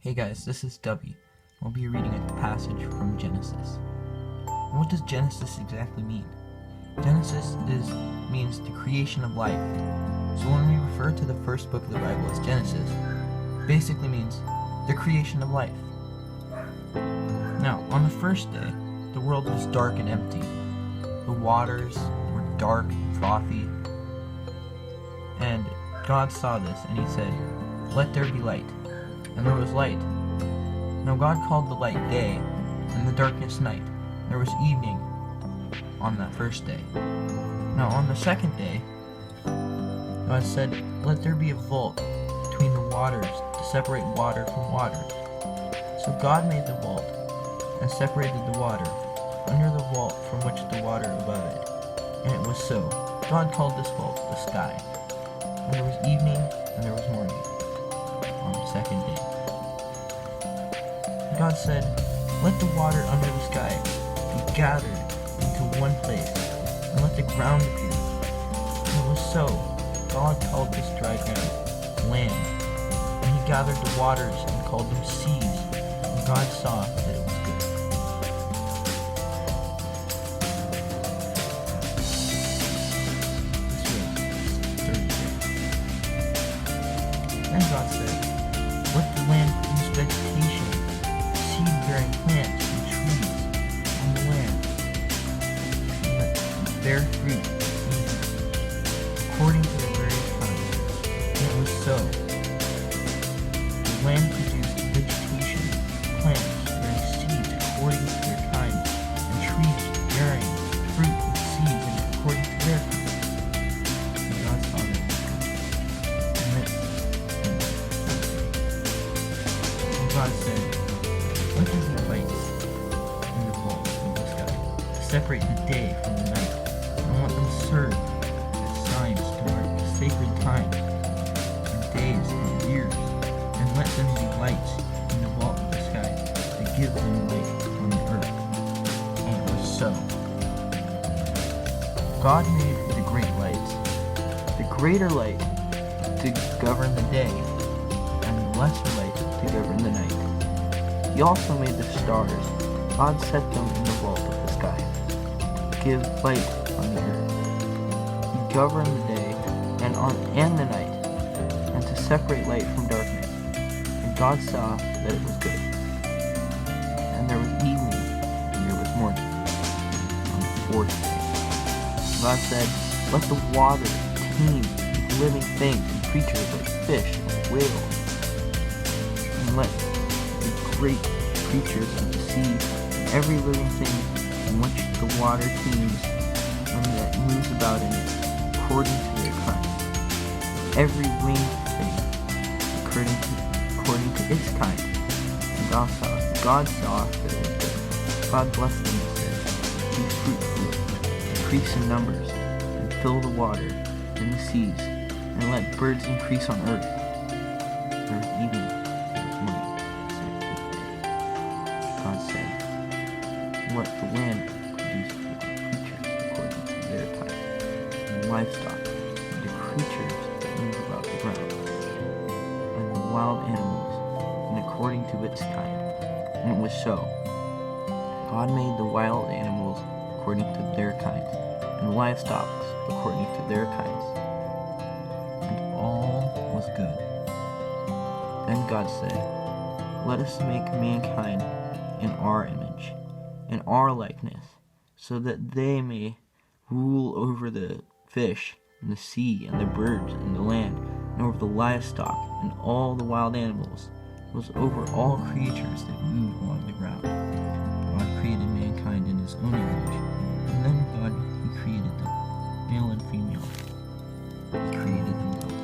Hey guys, this is Dubby. We'll be reading a passage from Genesis. And what does Genesis exactly mean? Genesis means the creation of life. So when we refer to the first book of the Bible as Genesis, it basically means the creation of life. Now, on the first day, the world was dark and empty. The waters were dark and frothy. And God saw this and he said, "Let there be light." And there was light. Now God called the light day, and the darkness night. There was evening on that first day. Now on the second day, God said, "Let there be a vault between the waters to separate water from water." So God made the vault and separated the water under the vault from which the water above it. And it was so. God called this vault the sky. And there was evening and there was morning on the second day. God said, "Let the water under the sky be gathered into one place, and let the ground appear." And it was so. God called this dry ground land, and he gathered the waters and called them seas, and God saw that it was good. This was Thursday. Then God said, "Let the land produce vegetation, seed-bearing plants and trees on the land, and let them bear fruit according to their various kinds." And it was so. The land produced vegetation, plants bearing seeds according to their kinds, and trees bearing fruit with seeds according to their kinds. And God saw that it was good. And this and God said, "Let there be lights in the vault of the sky to separate the day from the night, and let them serve as signs to mark the sacred times and days and years, and let them be lights in the vault of the sky to give them light on the earth." And it was so. God made the great lights, the greater light to govern the day, and the lesser light to govern the night. He also made the stars. God set them in the vault of the sky to give light on the earth. He governed the day and the night, and to separate light from darkness. And God saw that it was good. And there was evening, and there was morning on the fourth day. God said, "Let the water teem with living things and creatures like fish and whales, and let great creatures of the sea, and every living thing in which the water teems, and that moves about in it, according to their kind. Every winged thing, according to its kind." And God saw that it was good. God blessed them and said, "Be fruitful, increase in numbers, and fill the water in the seas, and let birds increase on earth." There was evening. God said, "Let the land produce creatures according to their kind, and the livestock, and the creatures that move about the ground, and the wild animals, and according to its kind." And it was so. God made the wild animals according to their kinds, and the livestock according to their kinds. And all was good. Then God said, "Let us make mankind in our image, in our likeness, so that they may rule over the fish and the sea and the birds and the land, and over the livestock and all the wild animals, was over all creatures that move along the ground." God created mankind in his own image, and then he created them, male and female. He created them both.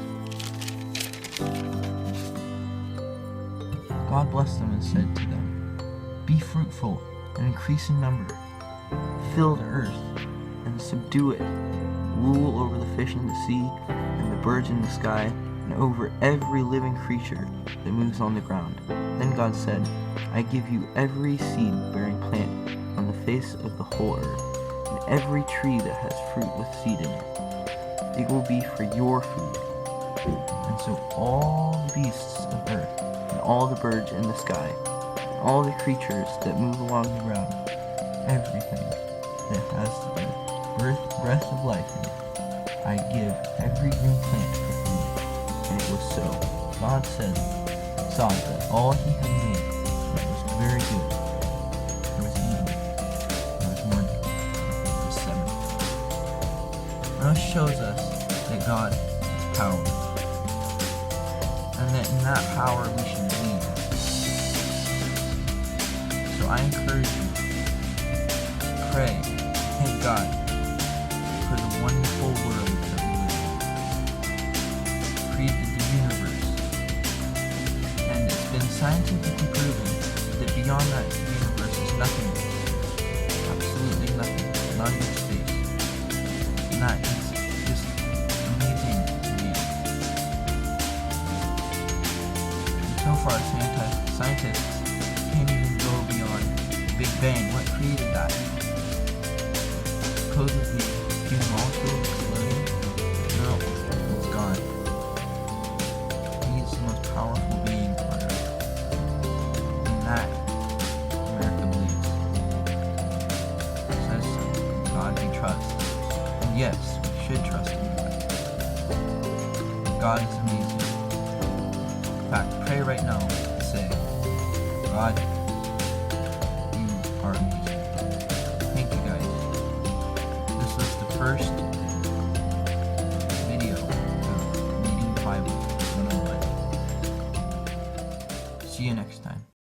God blessed them and said to them, "Be fruitful and increase in number. Fill the earth and subdue it. Rule over the fish in the sea and the birds in the sky, and over every living creature that moves on the ground." Then God said, "I give you every seed-bearing plant on the face of the whole earth, and every tree that has fruit with seed in it. It will be for your food." And so all the beasts of earth, and all the birds in the sky, all the creatures that move along the ground, everything that has the breath of life in it. I give every green plant for food. And it was so. God saw that all he had made was very good. It was evening. It was morning. It was seventh. This shows us that God has power. And that in that power we should believe. So I encourage you, pray, thank God for the wonderful world that we live in. Created the universe. And it's been scientifically proven that beyond that universe is nothing. Absolutely nothing. Not even space. And that is just amazing to me. And so far, scientists can't even go beyond Big Bang. What created that? Supposedly human molecule exploding? No, it's God. He is the most powerful being on earth. And that America believes. It says God we trust. And yes, we should trust in God. God is amazing. In fact, pray right now and say, God, you are amazing. Thank you guys. This was the first